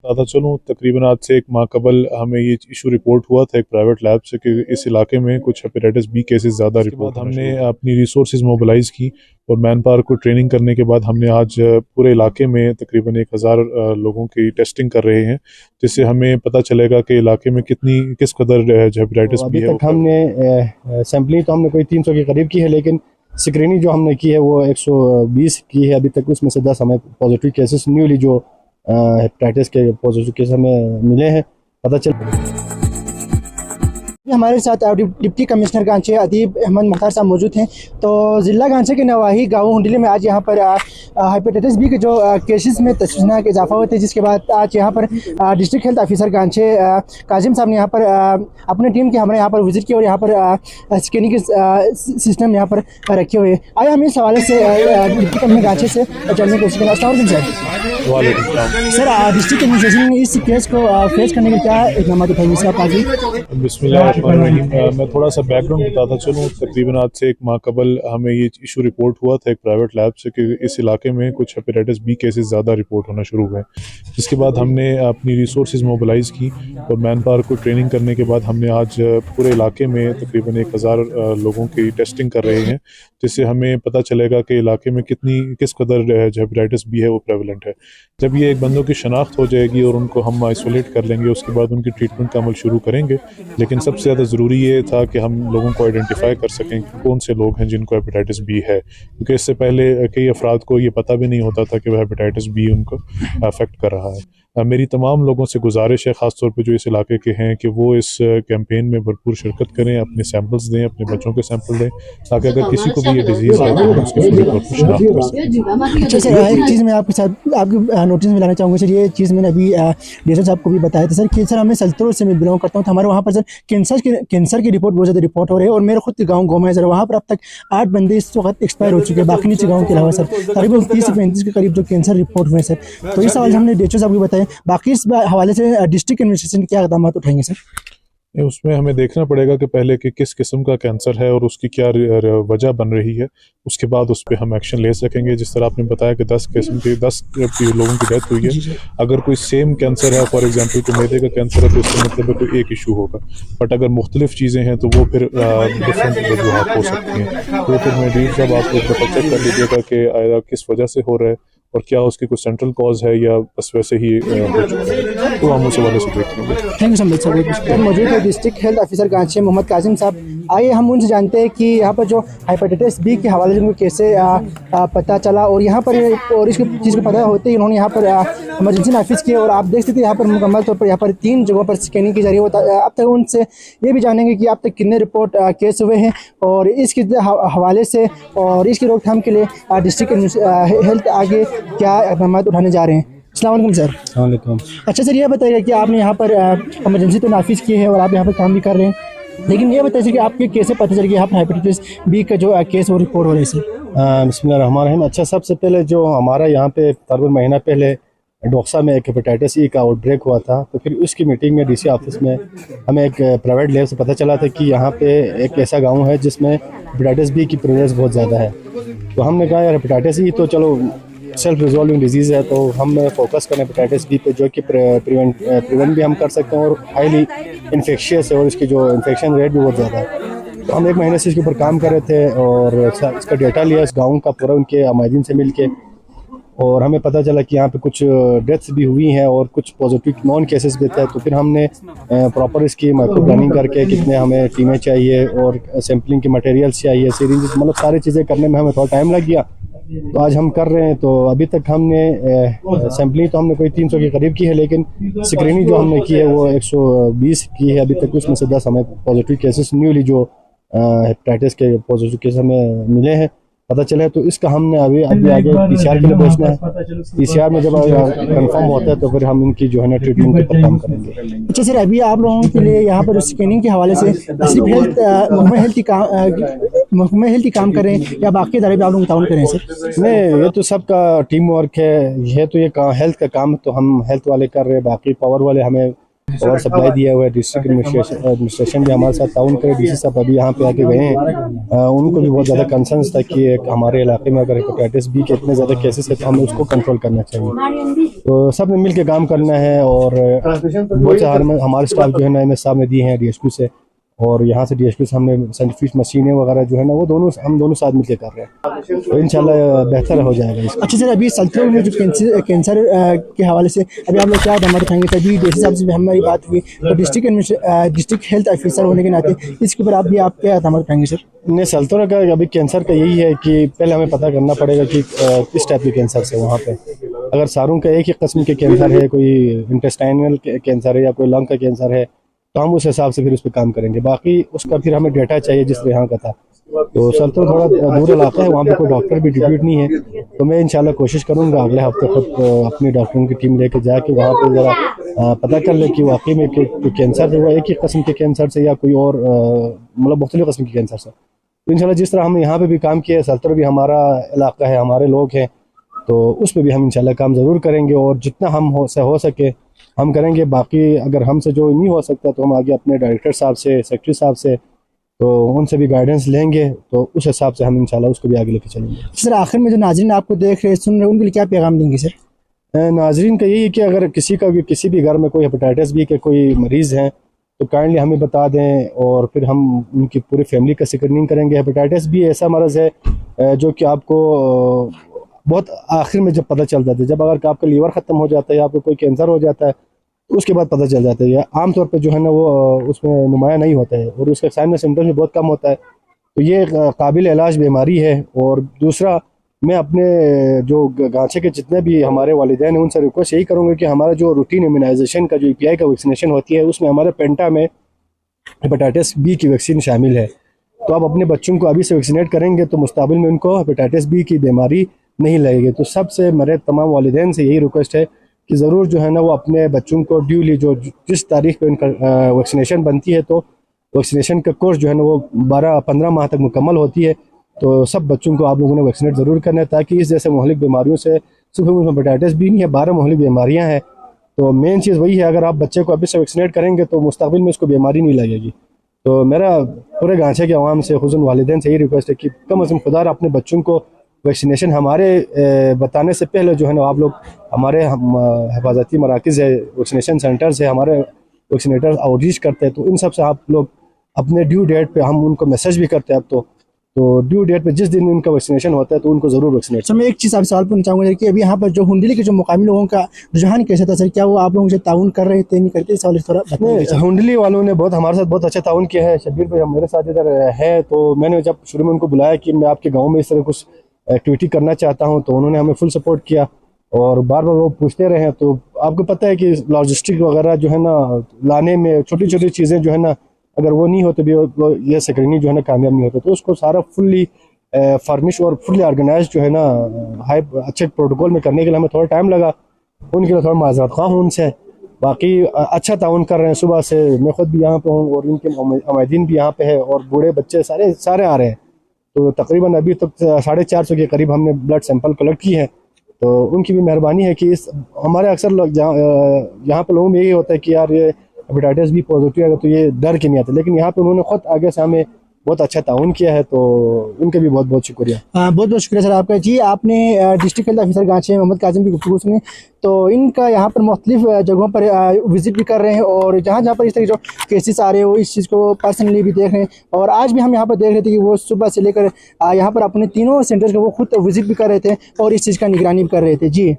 बताता चलूँ, तकरीबन आज से 1 माह कबल हमें ये इशू रिपोर्ट हुआ था एक प्राइवेट लैब से कि इस इलाके में कुछ हेपेटाइटिस बी केसेस ज़्यादा रिपोर्ट। हमने अपनी रिसोर्सेज मोबिलाइज़ की और मैन पावर को ट्रेनिंग करने के बाद हमने आज पूरे इलाके में तकरीबन 1000 लोगों की टेस्टिंग कर रहे हैं, जिससे हमें पता चलेगा कि इलाके में किस कदर जो हेपेटाइटिस बी है। अभी तक हमने सैम्पलिंग तो हमने कोई 300 के करीब की है, लेकिन स्क्रीनिंग जो हमने की है वो 120 की है अभी तक। उसमें से 10 हमें पॉजिटिव केसेस न्यूली जो हेपेटाइटिस के पॉजिटिव केस हमें मिले हैं। पता चल हमारे साथ डिप्टी कमिश्नर गांचे अदीब अहमद मुख्तार साहब मौजूद हैं। तो ज़िला गांचे के नवाही गाँव हुंडली में आज यहाँ पर हेपेटाइटिस बी के जो केसेस में तशवीशनाक इजाफा हुए थे, जिसके बाद आज यहाँ पर district health officer Ghanche Kazim साहब ने यहाँ पर अपने टीम के हमारे यहाँ पर विजिट किया और यहाँ पर स्कैनिंग के सिस्टम यहाँ पर रखे हुए। आइए हम इस हवाले से डिप्टी कमिश्नर गांचे से जानने की कोशिश करें। सर, डिस्ट्रिक्ट एडमिनिस्ट्रेशन इस केस को फेस करने के क्या इकदाम उठाएंगे सर आप आगे? मैं थोड़ा सा बैकग्राउंड बताता चलूँ, तकरीबन आज से 1 माह कबल हमें ये इशू रिपोर्ट हुआ था एक प्राइवेट लैब से कि इस इलाके में कुछ हेपेटाइटिस बी केसेस ज़्यादा रिपोर्ट होना शुरू हुए। जिसके बाद हमने अपनी रिसोर्सेज मोबिलाइज़ की और मैन पावर को ट्रेनिंग करने के बाद हमने आज पूरे इलाके में तकरीबन 1000 लोगों की टेस्टिंग कर रहे हैं, जिससे हमें पता चलेगा कि इलाके में किस कदर जो हेपेटाइटिस बी है वो प्रेवलेंट है। जब ये एक बंदों की शनाख्त हो जाएगी और उनको हम आइसोलेट कर लेंगे, उसके बाद उनकी ट्रीटमेंट का अमल शुरू करेंगे। लेकिन सबसे ज़्यादा ज़रूरी ये था कि हम लोगों को आइडेंटिफाई कर सकें कि कौन से लोग हैं जिनको हेपेटाइटिस बी है, क्योंकि इससे पहले कई अफराद को ये पता भी नहीं होता था कि वह हेपेटाइटिस बी उनको अफेक्ट कर रहा है। मेरी तमाम लोगों से गुजारिश है, ख़ासतौर पे जो इस इलाके के हैं, कि वो इस कैंपेन में भरपूर शिरकत करें, अपने सैंपल्स दें, अपने बच्चों के सैंपल दें, ताकि अगर किसी को भी ये डिजीज़ है तो हम उसकी पूरी तौर पर शनाख्त कर सकें। अच्छा सर, एक चीज़ मैं आपके साथ आपकी नोटिस में लाना चाहूँगा सर। ये चीज़ मैंने अभी डीएसओ साहब को भी बताया था सर कि सर हमें सल्तरो से मैं बिलोंग करता हूँ, तो हमारे वहाँ पर सर कैंसर की रिपोर्ट बहुत ज़्यादा रिपोर्ट हो रही है। और मेरे खुद के गाँव में सर, वहाँ पर अब तक 8 बंदे इस वक्त एक्सपायर हो चुके हैं, बाकी नीचे गाँव के अलावा सर करीबन 30 से 35 के करीब जो कैंसर रिपोर्ट हुए सर। तो इस सवाल हमने डीएसओ साहब को बताया। बाकी इस हवाले से डिस्ट्रिक्ट एडमिनिस्ट्रेशन क्या इकदाम उठाएंगे सर? उसमें हमें देखना पड़ेगा कि पहले कि किस किस्म का कैंसर है और उसकी क्या वजह बन रही है, उसके बाद उस पर हम एक्शन ले सकेंगे। जिस तरह आपने बताया कि 10 लोगों की डेथ हुई है, अगर कोई सेम कैंसर है, फॉर एग्जांपल कोई मैदे का कैंसर है, तो इसका मतलब है कोई एक इशू होगा। बट अगर मुख्तलिफ चीज़ें हैं तो वो फिर डिफरेंट वजूहात हो सकती हैं। तो फिर मैं डील साहब आप लोग चेक कर लीजिएगा कि किस वजह से हो रहा है और क्या उसकी कोई सेंट्रल कॉज है या बस वैसे ही हो चुका है, तो हम उस हवाले से देख लेंगे। Thank you so much sir. मौजूद है district health officer Ganche Mohammad Kazim sahab. आइए हम उनसे जानते हैं कि यहाँ पर जो हेपेटाइटिस बी के हवाले से उनको कैसे पता चला और यहाँ पर और इसकी चीज़ को पता होते ही उन्होंने यहाँ पर इमरजेंसी ऑफिस किए। और आप देख सकते हैं यहाँ पर मुकम्मल तौर पर यहाँ पर 3 जगहों पर स्कैनिंग की जा रही है। अब तक उनसे ये भी जानेंगे कि अब तक कितने रिपोर्ट केस हुए हैं और इसके हवाले से और इसकी रोकथाम के लिए डिस्ट्रिक्ट हेल्थ आगे क्या इकदाम उठाने जा रहे हैं। अस्सलाम वालेकुम सर। अस्सलाम वालेकुम। अच्छा सर, ये बताइएगा कि आपने यहाँ पर इमरजेंसी तो नाफिज की है और आप यहाँ पर काम भी कर रहे हैं, लेकिन ये बताइए कि आपके कैसे पता चल गया यहाँ हेपेटाइटिस बी का जो केस वो रिपोर्ट हो रहे हैं? बिस्मिल्लाहिर्रहमानिर्रहीम। अच्छा, सबसे पहले जो हमारा यहाँ पे तकरीबन महीना पहले डोक्सा में एक हेपेटाइटिस ई का आउटब्रेक हुआ था, तो फिर उसकी मीटिंग में डीसी ऑफिस में हमें एक प्राइवेट लैब से पता चला था कि यहाँ पे एक ऐसा गाँव है जिसमें हेपेटाइटिस बी की प्रेवलेंस बहुत ज़्यादा है। तो हमने कहा यार हेपेटाइटिस ई तो चलो सेल्फ रिजॉल्विंग डिजीज़ है, तो हम फोकस करें हेपेटाइटिस बी पे, जो कि प्रिवेंट भी हम कर सकते हैं और हाईली इन्फेक्शियस है और इसकी जो इन्फेक्शन रेट भी बहुत ज़्यादा है। तो हम 1 महीने से इसके ऊपर काम कर रहे थे और इसका डेटा लिया इस गाँव का पूरा, उनके अमायदीन से मिल के, और हमें पता चला कि यहाँ पे कुछ डेथ्स भी हुई हैं और कुछ पॉजिटिव नॉन केसेस भी थे। तो फिर हमने प्रॉपर इसकी माइक्रो प्लानिंग करके कितने हमें टीमें चाहिए और सैम्पलिंग के मटेरियल्स चाहिए, सीरीज, मतलब सारी चीज़ें करने में हमें थोड़ा टाइम लग गया। तो आज हम कर रहे हैं। तो अभी तक हमने सैम्पलिंग तो हमने कोई 300 के करीब की है, लेकिन स्क्रीनिंग जो हमने की है वो 120 की है अभी तक। उसमें से 10 हमें पॉजिटिव केसेस न्यूली जो हेपेटाइटिस के पॉजिटिव केस हमें मिले हैं पता चले। तो इसका हमने अभी आगे पीसीआर के लिए भेजना है। पीसीआर में जब कंफर्म होता है तो फिर हम इनकी जो है ना ट्रीटमेंट के ऊपर काम करेंगे। अच्छा सर, अभी आप लोगों के लिए यहाँ पर स्कैनिंग के हवाले से सिर्फ महकमा हेल्थ ही काम करें या बाकी इदारे भी आप लोग ताउन करें सर? नहीं, ये तो सबका टीम वर्क है। ये तो ये हेल्थ का काम तो हम हेल्थ वाले कर रहे हैं, बाकी पावर वाले हमें और सप्लाई दिया हुआ है। डिस्ट्रिक्ट एडमिनिस्ट्रेशन भी हमारे साथ ताउन करे। डीसी साहब अभी यहाँ पे आके गए हैं, उनको भी बहुत ज़्यादा कंसर्न था कि हमारे इलाके में अगर हेपेटाइटिस बी के इतने ज़्यादा केसेस है तो हमें उसको कंट्रोल करना चाहिए। तो सब ने मिल के काम करना है और बहुत से हमारे स्टाफ जो है ना एमएस साहब ने दिए हैं DHQ से, और यहाँ से DHQ से हमने सेंट्रीफ्यूज मशीनें वगैरह जो है ना वो हम दोनों साथ मिलकर कर रहे हैं, तो इंशाल्लाह बेहतर हो जाएगा इसका। अच्छा सर, अभी सल्तनत में जो कैंसर के हवाले से अभी आप लोग क्या हमारे खाएंगे? तभी DC साहब से भी हमारी बात हुई, तो डिस्ट्रिक्ट हेल्थ ऑफिसर होने के नाते इसके ऊपर आप क्या हमारे खाएंगे सर? नहीं, सल्तनत का अभी कैंसर का यही है कि पहले हमें पता करना पड़ेगा कि किस टाइप के कैंसर से वहाँ पे। अगर सारों का एक ही किस्म के कैंसर है, कोई इंटेस्टाइनल कैंसर है या कोई लंग का कैंसर है, तो हम उस हिसाब से फिर उस पर काम करेंगे। बाकी उसका फिर हमें डेटा चाहिए जिस तरह यहाँ का था। तो सल्तनत थोड़ा दूर इलाका है, वहाँ पे कोई डॉक्टर भी डिप्यूट नहीं है, तो मैं इंशाल्लाह कोशिश करूँगा अगले हफ्ते खुद अपनी डॉक्टरों की टीम लेके जाके वहाँ पे ज़रा पता कर ले कि वाकई में कैंसर जो है एक ही किस्म के कैंसर से या कोई और मतलब मुख्तलिफ किस्म के कैंसर से। तो इंशाल्लाह जिस तरह हमने यहाँ पे भी काम किया है, सल्तनत भी हमारा इलाका है, हमारे लोग हैं, तो उस पर भी हम इंशाल्लाह काम ज़रूर करेंगे और जितना हम हो सके हम करेंगे। बाकी अगर हमसे जो नहीं हो सकता तो हम आगे अपने डायरेक्टर साहब से, सेक्रेटरी साहब से, तो उनसे भी गाइडेंस लेंगे, तो उस हिसाब से हम इंशाल्लाह उसको भी आगे लेके चलेंगे। सर आखिर में जो नाज़रीन आपको देख रहे सुन रहे उनके लिए क्या पैगाम देंगे सर? नाज़रीन का यही है कि अगर किसी भी घर में कोई हेपेटाइटिस बी के कोई मरीज़ हैं तो काइंडली हमें बता दें और फिर हम उनकी पूरी फैमिली का स्क्रीनिंग करेंगे। हेपेटाइटिस बी ऐसा मर्ज़ है जो कि आपको बहुत आखिर में जब पता चल जाता है, जब अगर आपका लीवर ख़त्म हो जाता है या आपको कोई कैंसर हो जाता है तो उसके बाद पता चल जाता है। या आमतौर पे जो है ना वो उसमें नुमाया नहीं होता है और उसका साइन में सिम्टम्स भी बहुत कम होता है। तो ये काबिल इलाज बीमारी है। और दूसरा, मैं अपने जो गांचे के जितने भी हमारे वालिदैन हैं उनसे रिक्वेस्ट यही करूँगा कि हमारा जो रूटीन इम्यूनाइजेशन का जो EPI का वैक्सीनेशन होती है उसमें हमारे पेंटा में हेपेटाइटिस बी की वैक्सीन शामिल है। तो आप अपने बच्चों को अभी से वैक्सीनेट करेंगे तो मुस्तकबिल में उनको हेपेटाइटिस बी की बीमारी नहीं लगेगी। तो सबसे मेरे तमाम वालिदैन से यही रिक्वेस्ट है कि ज़रूर जो है ना वो अपने बच्चों को ड्यूली जिस तारीख पे उनका वैक्सीनेशन बनती है, तो वैक्सीनेशन का कोर्स जो है ना वो 12-15 माह तक मुकम्मल होती है। तो सब बच्चों को आप लोगों ने वैक्सीनेट ज़रूर करना है ताकि इस जैसे मुहलिक बीमारियों से, सिर्फ हेपेटाइटिस बी नहीं है, 12 मुहलिक बीमारियाँ हैं। तो मेन चीज़ वही है, अगर आप बच्चे को अभी से वैक्सीनेट करेंगे तो मुस्तकबिल में उसको बीमारी नहीं लगेगी। तो मेरा पूरे गांचे के अवाम से, खुसूसन वालिदैन से यही रिक्वेस्ट है कि कम अज़ कम खुदा अपने बच्चों को वैक्सीनेशन हमारे बताने से पहले जो है ना आप लोग हमारे हिफाजती मराकज़ है, वैक्सीनेशन सेंटर्स है, हमारे वैक्सीनेटर्स आउटरीच करते हैं, तो इन सब से आप लोग अपने ड्यू डेट पे हम उनको मैसेज भी करते हैं। अब तो ड्यू डेट पे जिस दिन उनका वैक्सीनेशन होता है तो उनको ज़रूर वैक्सीनेट। सर मैं एक चीज़ आपसे सवाल पूछना चाहूँगा कि अभी यहाँ पर जो हुंडली के जो मुकामी लोगों का रुझान कैसा था सर? क्या वो आप लोगों से ताउन कर रहे थे, नहीं करते? इस सवाल थोड़ा बताइए। हुंडली वालों ने हमारे साथ बहुत अच्छा ताउन किया है। शब्बीर भाई मेरे साथ इधर है, तो मैंने जब शुरू में उनको बुलाया कि मैं आपके गाँव में इस तरह कुछ एक्टिविटी करना चाहता हूं, तो उन्होंने हमें फुल सपोर्ट किया और बार बार वो पूछते रहे। तो आपको पता है कि लॉजिस्टिक वगैरह जो है ना लाने में छोटी छोटी चीज़ें जो है ना अगर वो नहीं होते भी ये स्क्रीनिंग जो है ना कामयाब नहीं होता। तो उसको सारा फुल्ली फर्निश और फुल्ली ऑर्गेनाइज जो है ना अच्छे प्रोटोकॉल में करने के लिए हमें थोड़ा टाइम लगा। उनके लिए थोड़ा माजरत ख़्वाह हूँ उनसे। बाकी अच्छा ताउन कर रहे हैं। सुबह से मैं खुद भी यहाँ पे हूँ और इनके उमैदीन भी यहाँ पे है और बूढ़े बच्चे सारे आ रहे हैं। तो तकरीबन अभी तक 450 के करीब हमने ब्लड सैंपल कलेक्ट किए हैं। तो उनकी भी मेहरबानी है कि हमारे अक्सर लोग यहाँ पे लोगों में यही होता है कि यार ये हेपेटाइटिस बी पॉजिटिव है तो ये डर के नहीं आते, लेकिन यहाँ पे उन्होंने खुद आगे से हमें बहुत अच्छा ताउन किया है, तो उनके भी बहुत बहुत शुक्रिया। बहुत बहुत शुक्रिया सर आपका। जी आपने district health officer Ganche Mohammad Kazim की गुफ्तगू सुनी, तो इनका यहाँ पर मुख्तलिफ जगहों पर विजिट भी कर रहे हैं और जहाँ जहाँ पर इस तरह जो केसेस आ रहे हैं वो इस चीज़ को पर्सनली भी देख रहे हैं। और आज भी हम यहाँ पर देख रहे थे कि वो सुबह से लेकर यहाँ पर अपने तीनों सेंटर्स को वो खुद विजिट भी कर रहे थे और इस चीज़ का निगरानी भी कर रहे थे। जी।